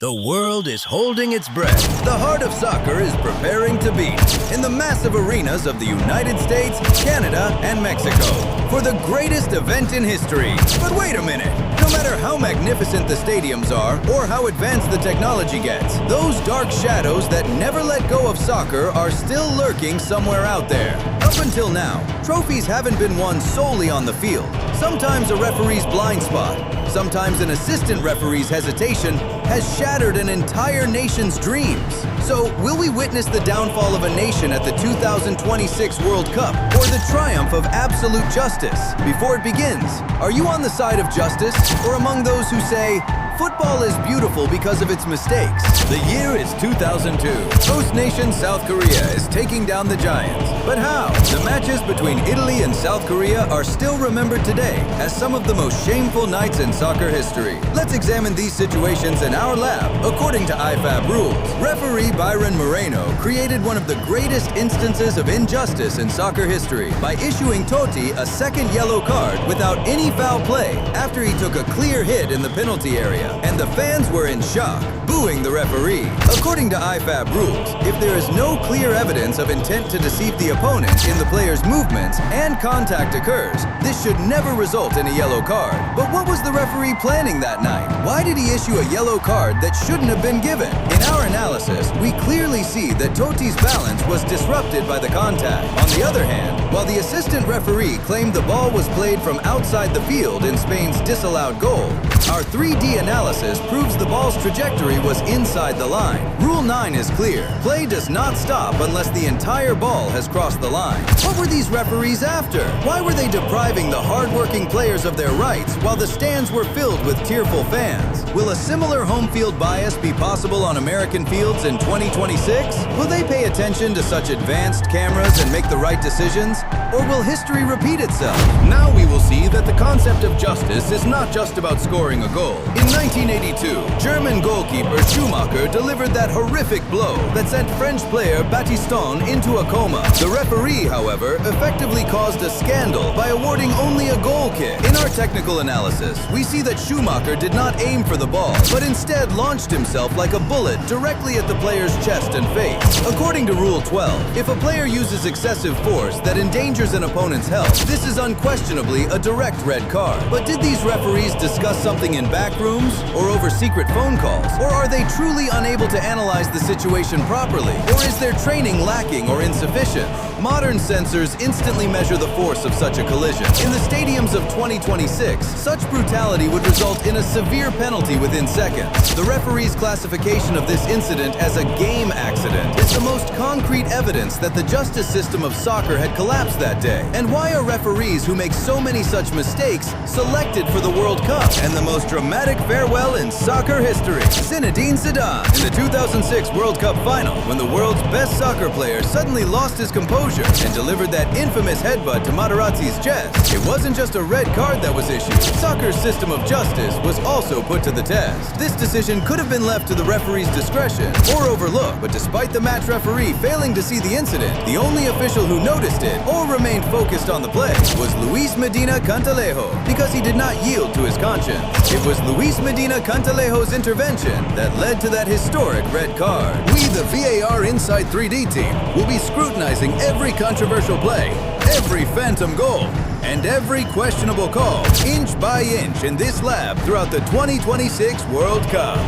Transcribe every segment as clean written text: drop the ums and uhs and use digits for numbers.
The world is holding its breath. The heart of soccer is preparing to beat in the massive arenas of the United States, Canada, and Mexico for the greatest event in history. But wait a minute. No matter how magnificent the stadiums are or how advanced the technology gets, those dark shadows that never let go of soccer are still lurking somewhere out there. Up until now, trophies haven't been won solely on the field. Sometimes a referee's blind spot, sometimes an assistant referee's hesitation has shattered an entire nation's dreams. So, will we witness the downfall of a nation at the 2026 World Cup or the triumph of absolute justice? Before it begins, are you on the side of justice or among those who say, football is beautiful because of its mistakes? The year is 2002. Host nation South Korea is taking down the Giants. But how? The matches between Italy and South Korea are still remembered today as some of the most shameful nights in soccer history. Let's examine these situations in our lab according to IFAB rules. Referee Byron Moreno created one of the greatest instances of injustice in soccer history by issuing Totti a second yellow card without any foul play after he took a clear hit in the penalty area. And the fans were in shock, booing the referee. According to IFAB rules, if there is no clear evidence of intent to deceive the opponent in the player's movements and contact occurs, this should never result in a yellow card. But what was the referee planning that night? Why did he issue a yellow card that shouldn't have been given? In our analysis, we clearly see that Totti's balance was disrupted by the contact. On the other hand, while the assistant referee claimed the ball was played from outside the field in Spain's disallowed goal, our 3D analysis proves the ball's trajectory was inside the line. Rule 9 is clear. Play does not stop unless the entire ball has crossed the line. What were these referees after? Why were they depriving the hardworking players of their rights while the stands were filled with tearful fans? Will a similar home field bias be possible on American fields in 2026? Will they pay attention to such advanced cameras and make the right decisions? Or will history repeat itself? Now we will see that the concept of justice is not just about scoring a goal. In 1982, German goalkeeper Schumacher delivered that horrific blow that sent French player Battiston into a coma. The referee, however, effectively caused a scandal by awarding only a goal kick. In our technical analysis, we see that Schumacher did not aim for the ball, but instead launched himself like a bullet directly at the player's chest and face. According to Rule 12, if a player uses excessive force that endangers an opponent's health, this is unquestionably a direct red card. But did these referees discuss something in back rooms or over secret phone calls? Or are they truly unable to analyze the situation properly? Or is their training lacking or insufficient? Modern sensors instantly measure the force of such a collision. In the stadiums of 2026, such brutality would result in a severe penalty within seconds. The referee's classification of this incident as a game accident is the most concrete evidence that the justice system of soccer had collapsed that day. And why are referees who make so many such mistakes selected for the World Cup and the most dramatic farewell in soccer history? Zinedine Zidane in the 2006 World Cup final, when the world's best soccer player suddenly lost his composure and delivered that infamous headbutt to Materazzi's chest. It wasn't just a red card that was issued. Soccer's system of justice was also put to the test. This decision could have been left to the referee's discretion or overlooked, but despite the match referee failing to see the incident, the only official who noticed it or remained focused on the play was Luis Medina Cantalejo, because he did not yield to his conscience. It was Luis Medina Cantalejo's intervention that led to that historic red card. We, the VAR Inside 3D team, will be scrutinizing every controversial play, every phantom goal, and every questionable call, inch by inch in this lab throughout the 2026 World Cup.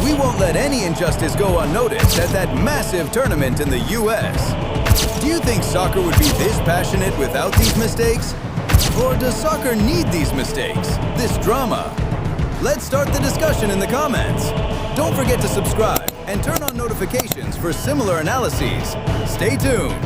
We won't let any injustice go unnoticed at that massive tournament in the US. Do you think soccer would be this passionate without these mistakes? Or does soccer need these mistakes, this drama? Let's start the discussion in the comments. Don't forget to subscribe and turn on notifications for similar analyses. Stay tuned.